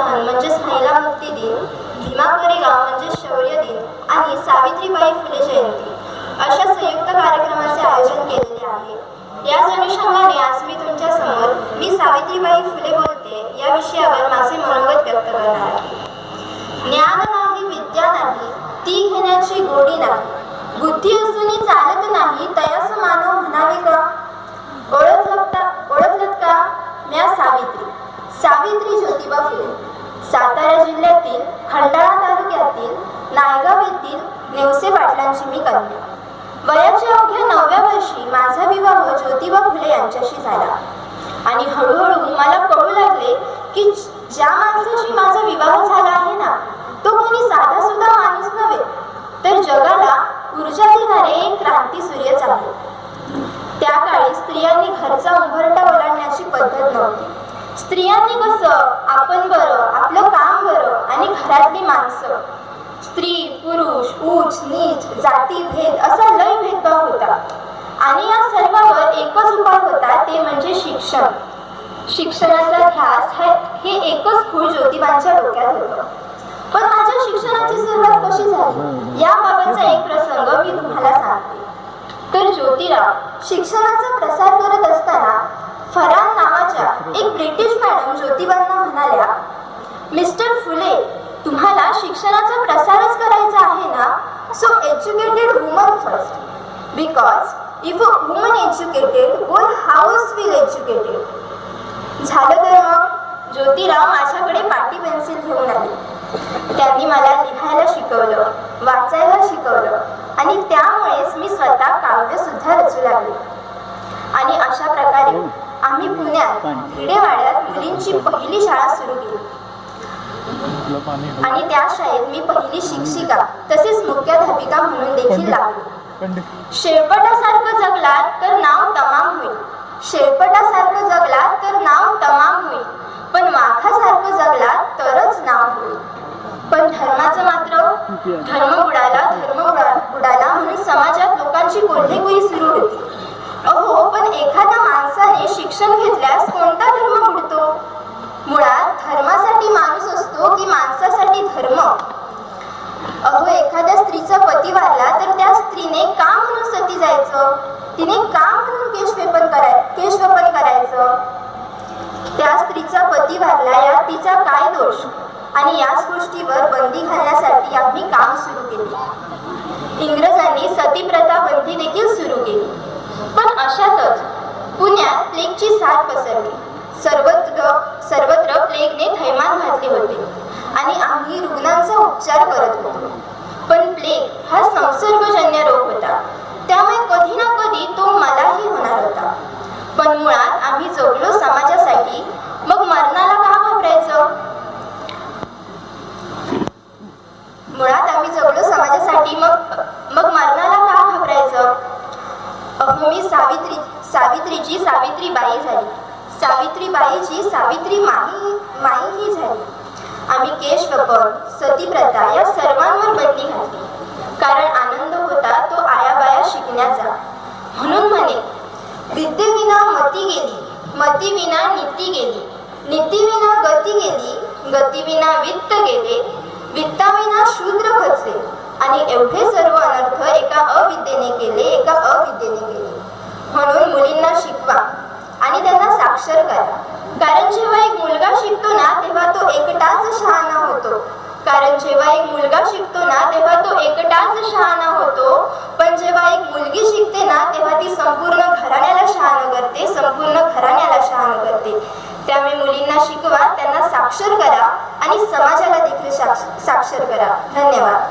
दहन म्हणजेच महिला मुक्ती दिन, भीमा कोरेगाव म्हणजेच शौर्य दिन आणि सावित्रीबाई फुले जयंती अशा संयुक्त कार्यक्रमाचे आयोजन केलेले आहे। याच अनुषंगाने आज मी तुमच्या समोर मी सावित्रीबाई फुले बोलते या विषयावर माझे मनोगत व्यक्त करणार आहे। ज्ञान नाही विद्या नाही ती घेण्याची गोडी नाही, बुद्धी असूनही चालत नाही तयास मानव म्हणावे का। ओळखलत का? म्या सावित्री ज्योतिबा फुले, सातारा जिल्ह्यातील खंडाळा तालुक्यातील नायगाव येथील नेवसे पाटलांची मी कन्या। वयाच्या अवघ्या 9व्या वर्षी माझा विवाह ज्योतिबा फुले यांच्याशी झाला आणि हळूहळू मला कळू लागले की ज्या माणसाशी माझा विवाह झाला आहे ना, तो कोणी साधा सुद्धा माणूस नव्हे, तर जगाला ऊर्जा देणारे एक क्रांती सूर्यच आहे। त्या काळी स्त्रियांनी घरचा उंबरठा ओलांडण्याची पद्धत नव्हती। स्त्रियांनी कसं आपण बरं, आपलं काम बरं आणि घरातली माणसं, स्त्री पुरुष, उच्च नीच, जाती भेद असा लय भेदभाव होता आणि या सर्वावर एकच उपाय होता, ते म्हणजे शिक्षण। शिक्षणाचा ध्यास हे एकच खूळ ज्योतिबांच्या डोक्यात होतं। पण माझ्या शिक्षणाची सुरुवात कशी झाली याबाबतचा एक प्रसंग मी तुम्हाला सांगते। तर ज्योतिराव शिक्षणाचा प्रसार करत असताना फरान नावाच्या एक ब्रिटिश मॅडम ज्योतिबांना म्हणाल्या, मिस्टर फुले, तुम्हाला शिक्षणाचा प्रसारच करायचा आहे ना, so educated woman first, because if a woman educated whole house will educated. झालं तर मग ज्योतिराव माझ्याकडे पाटी पेन्सिल घेऊन आले। त्यांनी मला लिहायला शिकवलं, वाचायला शिकवलं आणि त्यामुळेच मी स्वतः काव्य सुद्धा रचू लागले। आणि अशा प्रकारे आम्ही पुण्यात भिडेवाड्यात मुलींची पहिली शाळा सुरू केली आणि त्या शाळेत मी पहिली शिक्षिका तसेच मुख्याध्यापिका म्हणून देखील लागले। शेळपटासारखं जगलात तर नाव तमाम होईल, शेळपटासारखं जगलात तर नाव तमाम होईल, पण वाघासारखं जगलात तरच नाव होईल। पण धर्माचं मात्र धर्म बुडाला म्हणून समाजात लोकांची कोल्हेकुई सुरू होती। अहो, पण एखाद्या माणसाने शिक्षण घेतल्यास कोणता धर्म बुडतो? मुळात धर्मासाठी माणूस असतो की माणसासाठी धर्म? अहो, एखाद्या स्त्रीचा पती वारला तर त्या स्त्रीने का म्हणून सती जायचं? तिने का म्हणून केशवपन करायचं? त्या स्त्रीचा पती वारला यात तिचा काय दोष? आणि याच गोष्टीवर बंदी घालण्यासाठी आम्ही काम सुरू केले। इंग्रजांनी सती प्रथा बंदी देखील सुरू केली। पण अशातच पुण्यात प्लेगची साथ पसरली। सर्वत्र प्लेगने थैमान घातले होते आणि आम्ही रुग्णांचा उपचार करत होतो। पण प्लेग हा संसर्गजन्य रोग होता, त्यामुळे कधी ना कधी तो मलाही होणार होता। पण मुळात आम्ही जगलो समाजासाठी, मग मरणाला का घाबरायचं? मग मरणाला का घाबरायचं? अहो, मी सावित्रीची सावित्रीबाई झाली, सावित्रीबाईची सावित्री माईही झाली। आम्ही केशवपन, सतीप्रथा या सर्वांवर बंदी घातली, कारण आनंद होता तो आयाबाया शिकण्याचा। म्हणून म्हणे, विद्येविना मती गेली, मतीविना नीती गेली, नीतीविना गती गेली, गतीविना वित्त गेले, वित्ताविना शूद्र खचले आणि एवढे सर्व अनर्थ एका अविद्येने केले। म्हणून मुलींना शिकवा आणि त्यांना साक्षर करा, कारण जेव्हा एक मुलगा शिकतो ना तेव्हा तो एकटाच शहाणा होतो, पण जेव्हा एक मुलगी शिकते ना तेव्हा ती संपूर्ण घराण्याला शहाणं करते। त्यामुळे मुलींना शिकवा, त्यांना साक्षर करा आणि समाजाला देखील साक्षर करा। धन्यवाद।